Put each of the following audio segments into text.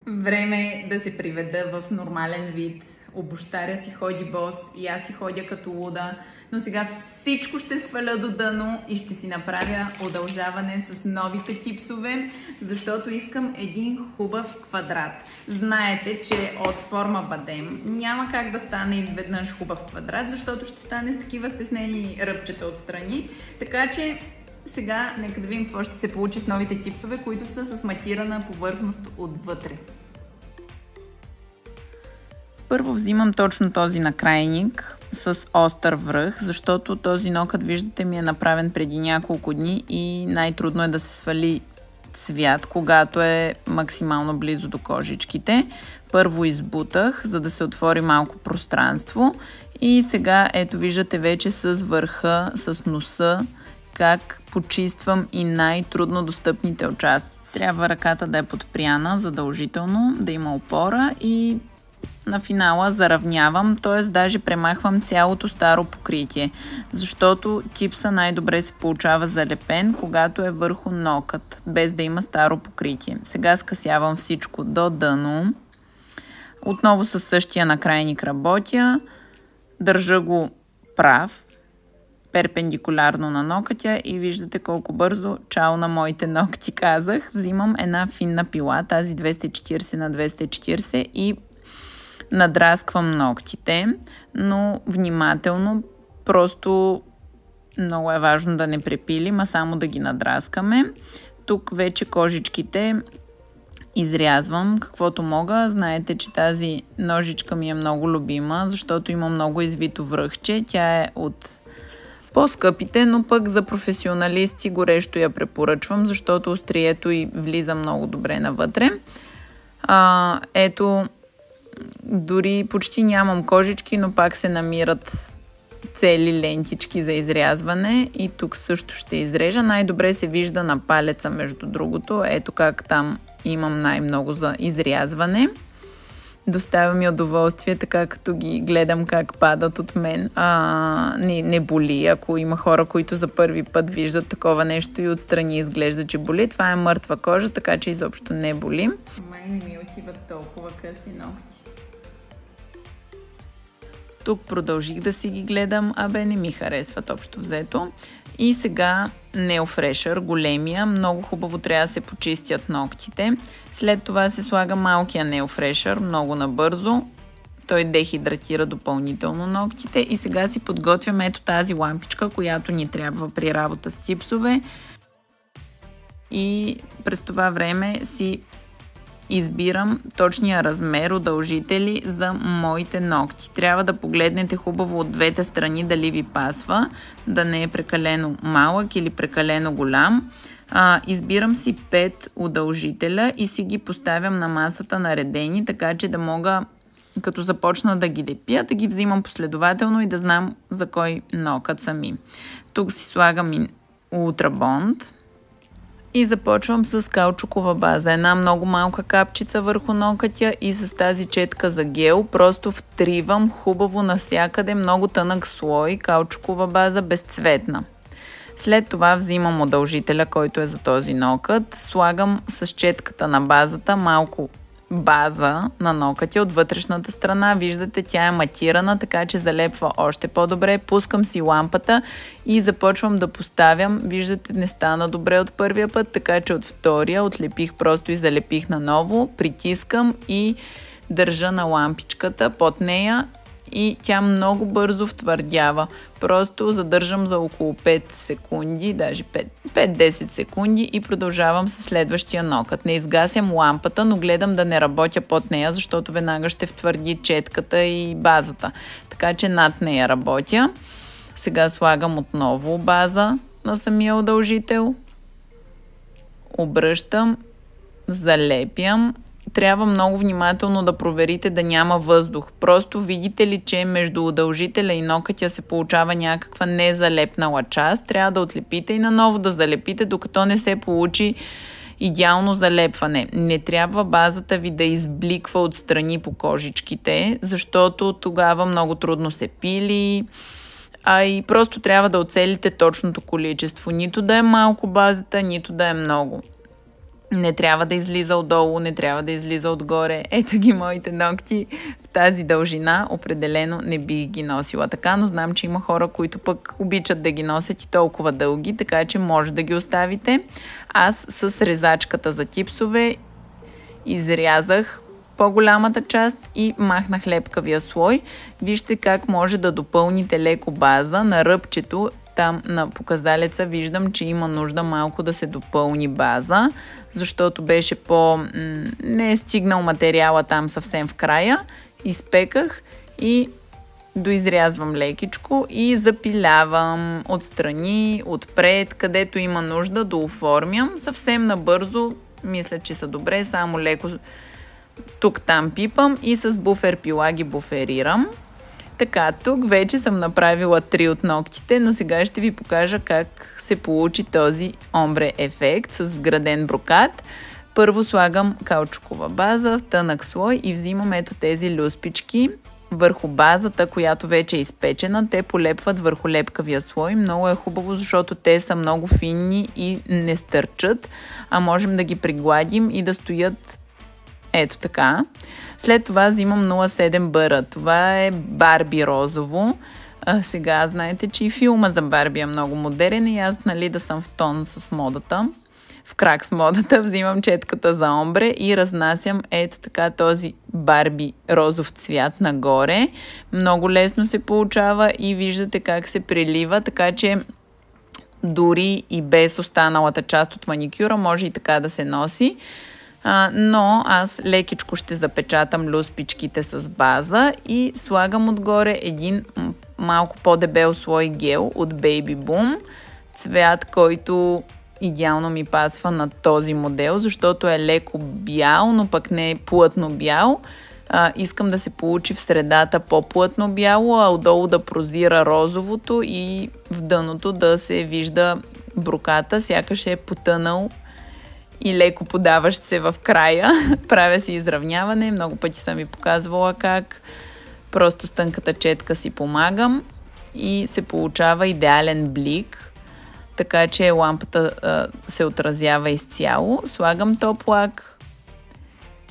Време е да се приведа в нормален вид. Обощаря си ходи бос и аз си ходя като луда, но сега всичко ще сваля до дъно и ще си направя удължаване с новите типсове, защото искам един хубав квадрат. Знаете, че от форма бадем няма как да стане изведнъж хубав квадрат, защото ще стане с такива стеснени ръбчета отстрани, така че сега нека да видим какво ще се получи с новите типсове, които са с матирана повърхност отвътре. Първо взимам точно този накрайник с остър връх, защото този нокът, виждате, ми е направен преди няколко дни и най-трудно е да се свали цвят, когато е максимално близо до кожичките. Първо избутах, за да се отвори малко пространство и сега ето виждате вече с върха, с носа, как почиствам и най-трудно достъпните участъци. Трябва ръката да е подпряна задължително, да има опора и на финала заравнявам, т.е. даже премахвам цялото старо покритие, защото типса най-добре се получава залепен, когато е върху нокът, без да има старо покритие. Сега скъсявам всичко до дъно. Отново със същия накрайник работя, държа го прав, перпендикулярно на нокътя и виждате колко бързо чао на моите ногти казах. Взимам една финна пила, тази 240 на 240 и надрасквам ногтите, но внимателно, просто много е важно да не препилим, а само да ги надраскаме. Тук вече кожичките изрязвам каквото мога. Знаете, че тази ножичка ми е много любима, защото има много извито връхче. Тя е от по-скъпите, но пък за професионалисти горещо я препоръчвам, защото острието й влиза много добре навътре. Ето, дори почти нямам кожички, но пак се намират цели лентички за изрязване и тук също ще изрежа. Най-добре се вижда на палеца, между другото. Ето как там имам най-много за изрязване. Доставя ми удоволствие, така като ги гледам как падат от мен. Не боли, ако има хора, които за първи път виждат такова нещо и отстрани изглежда, че боли. Това е мъртва кожа, така че изобщо не боли. Май не ми отиват толкова къси ногти. Тук продължих да си ги гледам, не ми харесват общо взето. И сега Neofresher, големия, много хубаво трябва да се почистят ногтите. След това се слага малкия Neofresher, много набързо. Той дехидратира допълнително ногтите. И сега си подготвям ето тази лампичка, която ни трябва при работа с типсове. И през това време си избирам точния размер удължители за моите ногти. Трябва да погледнете хубаво от двете страни дали ви пасва, да не е прекалено малък или прекалено голям. Избирам си 5 удължителя и си ги поставям на масата наредени, така че да мога, като започна да ги лепя, да ги взимам последователно и да знам за кой нокът са ми. Тук си слагам и Ultra Bond. И започвам с каучукова база. Една много малка капчица върху нокътя и с тази четка за гел просто втривам хубаво навсякъде много тънък слой каучукова база, безцветна. След това взимам удължителя, който е за този нокът. Слагам с четката на базата малко база на нокътя от вътрешната страна. Виждате, тя е матирана, така че залепва още по-добре. Пускам си лампата и започвам да поставям. Виждате, не стана добре от първия път, така че от втория отлепих просто и залепих наново. Притискам и държа на лампичката под нея и тя много бързо втвърдява. Просто задържам за около 5 секунди, даже 5-10 секунди и продължавам с следващия нокът. Не изгасям лампата, но гледам да не работя под нея, защото веднага ще втвърди четката и базата. Така че над нея работя. Сега слагам отново база на самия удължител. Обръщам, залепям. Трябва много внимателно да проверите да няма въздух. Просто видите ли, че между удължителя и нокътя се получава някаква незалепнала част, трябва да отлепите и наново да залепите, докато не се получи идеално залепване. Не трябва базата ви да избликва отстрани по кожичките, защото тогава много трудно се пили, и просто трябва да оцелите точното количество. Нито да е малко базата, нито да е много. Не трябва да излиза отдолу, не трябва да излиза отгоре. Ето ги моите ногти в тази дължина. Определено не бих ги носила така, но знам, че има хора, които пък обичат да ги носят и толкова дълги, така че може да ги оставите. Аз с резачката за типсове изрязах по-голямата част и махнах лепкавия слой. Вижте как може да допълните леко база на ръбчето. Там на показалеца виждам, че има нужда малко да се допълни база, защото беше не е стигнал материала там съвсем в края. Изпеках и доизрязвам лекичко и запилявам отстрани, отпред, където има нужда да оформям. Съвсем набързо, мисля, че са добре, само леко тук-там пипам и с буфер пила ги буферирам. Така, тук вече съм направила 3 от ногтите, но сега ще ви покажа как се получи този омбре ефект с вграден брокат. Първо слагам каучукова база в тънък слой и взимам ето тези люспички върху базата, която вече е изпечена. Те полепват върху лепкавия слой. Много е хубаво, защото те са много финни и не стърчат, а можем да ги пригладим и да стоят ето така. След това взимам 07 бъра. Това е Барби розово. Сега знаете, че и филма за Барби е много модерен и аз да съм в тон с модата. В крак с модата взимам четката за омбре и разнасям ето така този Барби розов цвят нагоре. Много лесно се получава и виждате как се прилива, така че дори и без останалата част от маникюра може и така да се носи. Но аз лекичко ще запечатам люспичките с база и слагам отгоре един малко по-дебел слой гел от Baby Boom, цвят, който идеално ми пасва на този модел, защото е леко бял, но пък не е плътно бял. Искам да се получи в средата по-плътно бяло, а отдолу да прозира розовото и в дъното да се вижда броката, сякаш е потънал и леко подаващ се в края. Правя си изравняване, много пъти съм ви показвала как. Просто с тънката четка си помагам и се получава идеален блик, така че лампата се отразява изцяло. Слагам топ лак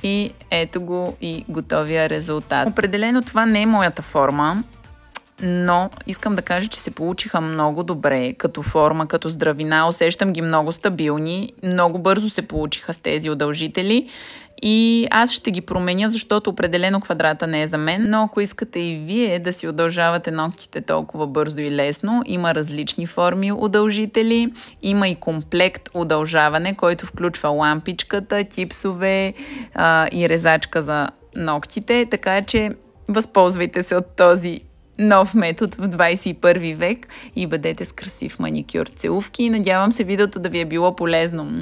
и ето го и готовия резултат. Определено това не е моята форма, но искам да кажа, че се получиха много добре като форма, като здравина. Усещам ги много стабилни, много бързо се получиха с тези удължители и аз ще ги променя, защото определено квадрата не е за мен, но ако искате и вие да си удължавате ногтите толкова бързо и лесно, има различни форми удължители, има и комплект удължаване, който включва лампичката, типсове и резачка за ногтите, така че възползвайте се от този нов метод в 21 век и бъдете с красив маникюр. Целувки и надявам се видеото да ви е било полезно.